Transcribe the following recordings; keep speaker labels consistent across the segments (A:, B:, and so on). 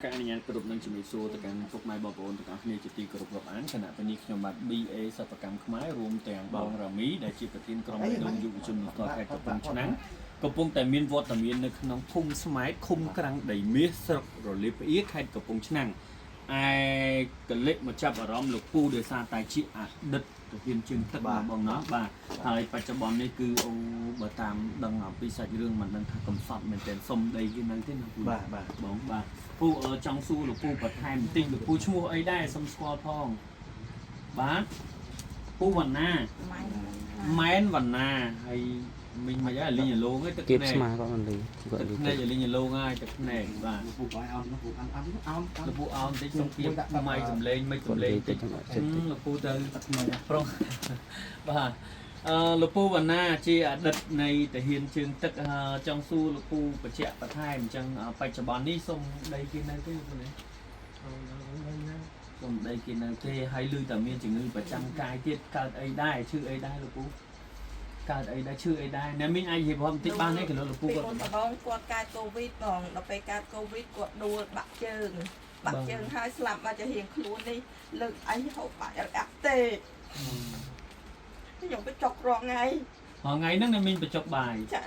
A: ការអនុញ្ញាតគ្រប់នឹងជំរាបសួរទៅកាន់ពុកម៉ែបងប្អូនទាំងអស់គ្នាជាទីគោរពរាប់អានគណៈពេលនេះខ្ញុំបាទ BA សិប្បកម្មខ្មែររួមទាំងបងរ៉ាមីដែលជាប្រធានក្រុមយុវជននៅខេត្តកំពង់ឆ្នាំងកំពុងតែមានវត្តមាននៅក្នុងភូមិស្មែតឃុំក្រាំងដីមាសស្រុករលីផ្អៀខេត្តកំពង់ឆ្នាំងឯកលិកមកចាប់អារម្មណ៍លោកពូដោយសារតែជាអតីតទៅហ៊ានជើងទឹកបងណាបាទហើយបច្ចុប្បន្ននេះគឺអូបើតាមដឹងអំពីសាច់រឿងមិនដឹងថាកំសត់មែនទែនសុំដីគេនៅទេណាពូបាទបងបាទពូចង់សួរលោកពូបន្ថែមបន្តិចលោកពូឈ្មោះអីដែរសុំស្គាល់ផងបាទពូវណ្ណាម៉ែនវណ្ណាហើយមិញមកយ៉ាលីងឡូងឯទឹកភ្នែកស្មាគាត់មិនលីគាត់លីភ្នែកលីងឡូងហើយទឹកភ្នែកបាទពូឲ្យអោនលោកពូអោនលោកពូអោនតិចសុំពីម៉ៃសំលេងមិនសំលេងតិចលោកពូទៅប្រុងបាទលោកពូវណ្ណាជាអតីតនៃតាហ៊ានជើងទឹកចង់សួរលោកពូបញ្ជាក់បន្ថែមអញ្ចឹងបច្ចុប្បន្ននេះសូមដីគេនៅទេលោកនេះសូមដីគេនៅទេហើយឮតែមានជំងឺប្រចាំកាយទៀតកើតអីដែរឈឺអីដែរលោកពូកើតអីដែរឈឺអីដែរអ្នកមីងអាចនិយាយបន្តិចបានទេគីឡូលោកពូគាត់
B: បងគាត់កើតកូវីដបងដល់ពេលកើតកូវីដគាត់ដួលបាក់ជើងហើយស្លាប់មកជារៀងខ្លួននេះលើកអីហូបបាក់អត់ទេខ្ញុំទៅចុករងថ្ងៃ
A: ហ្នឹងអ្នកមីងបញ្ចុកបាយ
B: ចា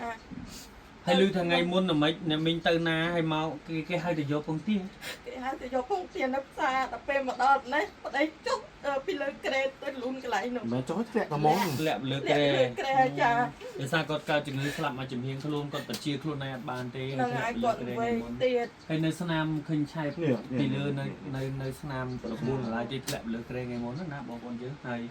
A: ហើយឮថាថ្ងៃមុនមិនអ្នកមីងទៅណាហើយមកគេហៅទៅយកពងទា
B: គេហៅទៅយកពងទានៅផ្សារដល់ពេលមកដល់នេះប្តីចុកពីលើក្រែទៅលូនកន្លែងនោះ
C: មិនចុះធ្លាក់ត្មង
A: ធ្លាក់លើក្រែ
B: ចា
A: ដោយសារគាត់កើតជំងឺស្លាប់មកជំនាញខ្លួនគាត់បជាខ្លួនឯងអត់បានទេ
B: ហ្នឹងហើយគាត់វិញទៀត
A: ហើយនៅស្នាមឃើញឆែកពីលើនៅស្នាម9កន្លែងទីធ្លាក់លើក្រែថ្ងៃមុនណាបងប្អូនយើងហើយ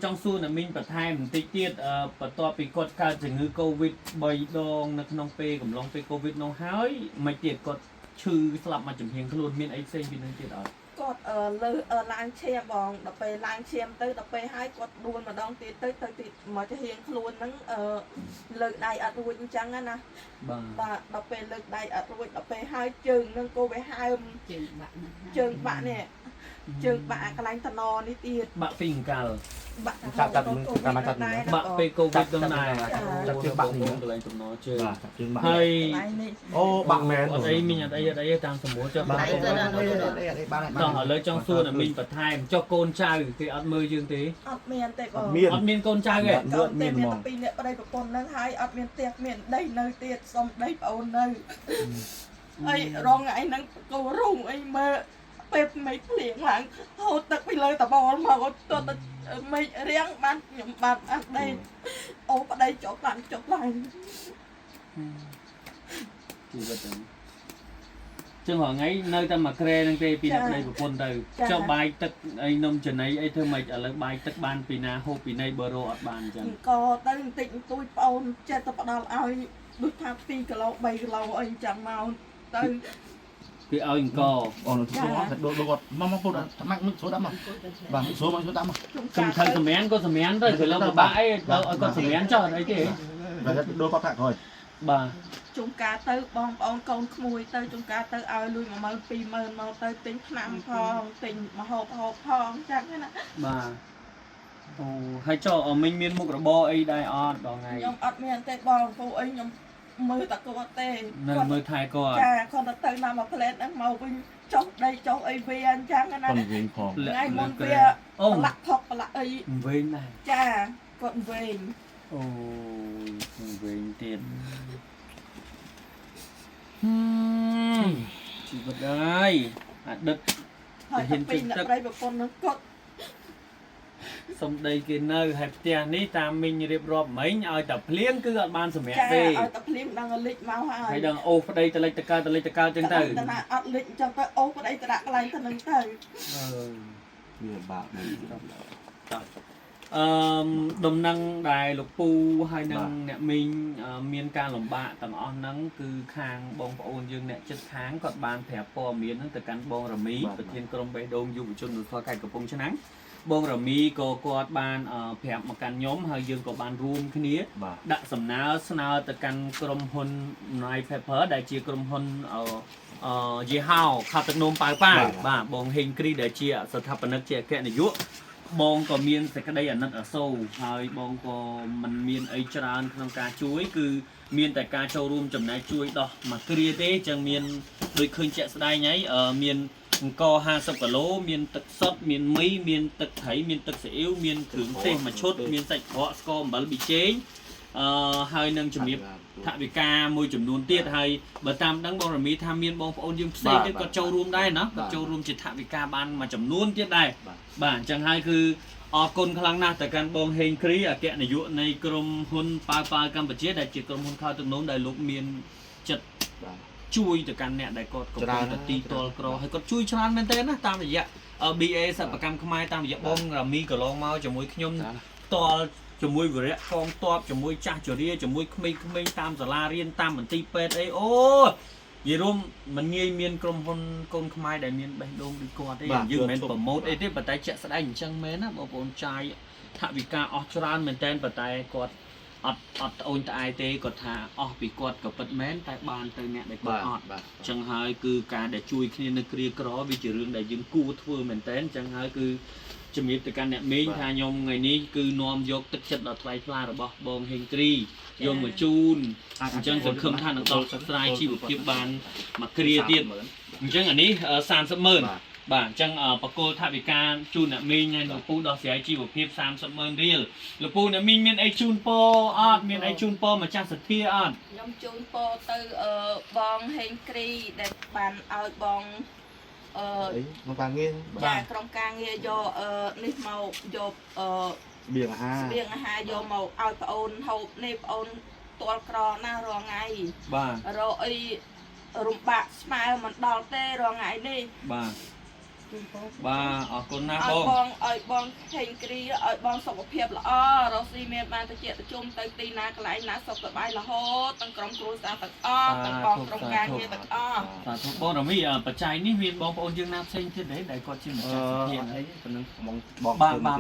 A: ចង់សួរអ្នកមីងបន្ថែមបន្តិចទៀតបន្ទាប់ពីគាត់កើតជំងឺ Covid 3 ដងនៅក្នុងពេលកំឡុងពេល Covid នោះហើយមិនទៀតគាត់ឈឺស្លាប់មកចំហៀងខ្លួនមានអីផ្សេងពីនឹងទៀតអត់
B: គាត់លើឡើងឈាមបងដល់ពេលឡើងឈាមទៅដល់ពេលហើយគាត់ដួលម្ដងទៀតទៅមកចំហៀងខ្លួនហ្នឹងលើកដៃអត់រួចអញ្ចឹងណាបាទដល់ពេលលើកដៃអត់រួចដល់ពេលហើយជើងហ្នឹងក៏វាហើមជើងបាក់នេះជើងបាក់កន្លែងតំណនេះទៀត
A: បាក់ពីអង្កល
B: បាក់
C: ចាប់តាមចាប់
A: បាក់ពេលកូវីដហ្នឹងដែរ
C: ចាប់ជើងបាក់នេះ
A: កន្លែងតំណជើង
C: ជើងបាក់
A: ហើយ
C: អូបាក់មែន
A: អត់អីមីងអត់អីតាមសម្រួលចុះ
C: បាទ
A: តោះឥឡូវចង់សួរអ្នកមីងបន្ថែមចុះកូនចៅគេអត់មើលយើងទេ
B: អត់មានទេបង
A: អត់មានកូនចៅទេ
B: មានតែពីរនាក់ប្តីប្រពន្ធហ្នឹងហើយអត់មានផ្ទះមានដីនៅទៀតសុំដីប្អូននៅហើយរងថ្ងៃហ្នឹងគោរុងអីមើលពេលមិនភ្លៀងឡើងហូរទឹកពីលើតបលមកទៅមិនរៀងបានខ្ញុំបានអត់ដីអូប្តីចុកឡើង
A: ជីវិតហ្នឹងចឹងរងថ្ងៃនៅតែមួយក្រែហ្នឹងទេពីអ្នកប្តីប្រពន្ធទៅចុះបាយទឹកអីនំចំណីអីធ្វើម៉េចឥឡូវបាយទឹកបានពីណាហូបពីណីបើរោអត់បានអញ្ចឹង
B: ក៏ទៅបន្តិចបន្តួចប្អូនចេះតែផ្ដល់ឲ្យដូចថា2គីឡូ3គីឡូអីអញ្ចឹងមកទៅ
A: គេឲ្យអង្គ
C: អូនទៅដូចគាត់មកពុតថ្នាក់មិនស្រួលដាក់មកបាទស្រួលមកស្រួលដាក់មក
A: ខ្ញុំថើសម្រានក៏សម្រានទៅគេលើពិបាកអីទៅឲ្យគាត់សម្រានចុះអត់អីទេ
C: បាទដូចគាត់ថាក្រោយ
A: បាទ
B: ជុំការទៅបងប្អូនកូនក្មួយទៅជុំការទៅឲ្យលុយ10000 20000មកទៅទិញថ្នាំផងទិញម្ហូបផងចឹងណា
A: បាទអូហើយចុះមិញមានមុខរបរអីដែរអត់ដល់ថ្ងៃ
B: ខ្ញុំអត់មានទេបងពូអីខ្ញុំមើលតគាត់ទេ
A: នៅមើលថែគាត់
B: ចាគាត់ទៅណាមកផ្លែតហ្នឹងមកវិញចុះដីចុះអីវាអញ្ចឹងណា
C: គាត់វិញផង
B: ថ្ងៃមុនវាប្រឡាក់ផុកប្រឡាក់អី
A: វិញដែរ
B: ចាគាត់វិញ
A: អូវិញទៀតជីវិតហើយអតីត
B: ហើយហ៊ានពីអ្នកប្តីប្រពន្ធនឹងគាត់
A: សំដីគេនៅហើយផ្ទះនេះតាមមីងរៀបរាប់មិញឲ្យតែភ្លៀងគឺអត់បានសម្រាប់ទេ
B: ឲ្យតែភ្លៀងដល់លិចមក
A: ហើយដល់អូប្តីតលិចតកើចឹងទៅ
B: តែអត់លិចអញ្ចឹងទៅអូប្តីតដាក់កន្លែងទៅនឹងទៅ
C: វាបាក់មែន
A: ដំណឹងដែលលោកពូហើយនឹងអ្នកមីងមានការលំបាកទាំងអស់ហ្នឹងគឺខាងបងប្អូនយើងអ្នកចិត្តខាងគាត់បានប្រាប់ព័ត៌មានហ្នឹងទៅកាន់បងរ៉ាមីប្រធានក្រុមបេះដូងយុវជននៅខេត្តកំពង់ឆ្នាំងបងរ៉ាមីក៏គាត់បានប្រាប់មកកាន់ខ្ញុំហើយយើងក៏បានរួមគ្នាដាក់សំណើស្នើទៅកាន់ក្រុមហ៊ុន Night Pepper ដែលជាក្រុមហ៊ុនយីហោខាត់ទឹកនោមប៉ៅបាទបងហេងគ្រីដែលជាស្ថាបនិកជាអគ្គនាយក បងក៏មានសេចក្តីអាណិតអាសូរហើយបងក៏មិនមានអីច្រើនក្នុងការជួយគឺមានតែការចូលរួមចំណែកជួយដោះមកគ្រាទេចឹងមានដូចឃើញជាក់ស្ដែងហើយមានអង្គ50គីឡូមានទឹកសុទ្ធមានមីមានទឹកត្រីមានទឹកស៊ីអ៊ីវមានគ្រឿងទេសមួយឈុតមានសាច់ក្រកស្ករអំបិលប៊ីចេងហើយនឹងជំរាបថវិកាមួយចំនួនទៀតហើយបើតាមដឹងបងរមីថាមានបងប្អូនយើងផ្សេងទៀតគាត់ចូលរួមដែរណាគាត់ចូលរួមជាថវិកាបានមួយចំនួនទៀតដែរបាទអញ្ចឹងហើយគឺអរគុណខ្លាំងណាស់ទៅកាន់បងហេងគ្រីអគ្គនាយកនៃក្រុមហ៊ុនប៉ាវកម្ពុជាដែលជាក្រុមហ៊ុនខោទំនោនដែលលោកមានចិត្តជួយទៅកាន់អ្នកដែលគាត់កំពុងតែទីតលក្រហើយគាត់ជួយច្រើនមែនទែនណាតាមរយៈ BA សិប្បកម្មខ្មែរតាមរយៈបងរ៉ាមីកន្លងមកជាមួយខ្ញុំផ្ទាល់ជាមួយវិរៈកងទ័ពជាមួយចាស់ជរាជាមួយក្មេងៗតាមសាលារៀនតាមមន្ទីរពេទ្យអីអូនិយាយរួមមិនងាយមានក្រុមហ៊ុនកូនខ្មែរដែលមានបេះដូងដូចគាត់ទេយើងមិនមែនប្រម៉ូទអីទេប៉ុន្តែជាក់ស្ដែងអញ្ចឹងមែនណាបងប្អូនចាយថវិកាអស់ច្រើនមែនតែនប៉ុន្តែគាត់អត់ត្អូញត្អែទេគាត់ថាអស់ពីគាត់ក៏ពិតមែនតែបានទៅអ្នកដែលគាត់អត់អញ្ចឹងហើយគឺការដែលជួយគ្នានៅគ្រាក្រវាជារឿងដែលយើងគួរធ្វើមែនតែនអញ្ចឹងហើយគឺជំរាបទៅកាន់អ្នកមេងថាខ្ញុំថ្ងៃនេះគឺនាំយកទឹកចិត្តដ៏ថ្លៃថ្លារបស់បងហេងគ្រីយកមកជូនអញ្ចឹងសង្ឃឹមថានឹងដល់ស្រាយជីវភាពបានមួយគ្រាទៀតអញ្ចឹងអានេះ300000បាទអញ្ចឹងបកគោលថវិកាជូនអ្នកមីងហើយលោកពូដោះស្រាយជីវភាព300000រៀលលោកពូអ្នកមីងមានអីជូនពរអត់មានអីជូនពរម្ចាស់សទ្ធាអត់
B: ខ្ញុំជូនពរទៅបងហេងគ្រីដែលបានឲ្យបង
C: មកការងារ
B: ចាក្រុមការងារយកនេះមកយក
C: ស្បៀងអាហារ
B: យកមកឲ្យប្អូនហូបនេះប្អូនទាល់ក្រណាស់រាល់ថ្ងៃ
A: បាទ
B: រកអីរំបាក់ស្មើមិនដល់ទេរាល់ថ្ងៃនេះ
A: បាទអរគុណណាស់
B: បងឲ្យបងហេងគ្រីឲ្យបងសុខភាពល្អរស់ស៊ីមានបានតិចប្រជុំទៅទីណាកន្លែងណាសុខសប្បាយរហូតទាំងក្រុមគ្រួសារទាំងអស់ទាំងបងក្រុមការងារទាំងអស់
A: សាធុបងរមីបច្ច័យនេះមានបងប្អូនយើងណាផ្សេងទៀតទេដែលគាត់ជាម្ចាស់សទ្ធាអីប៉ុណ្ណឹង
C: បង
A: បាទ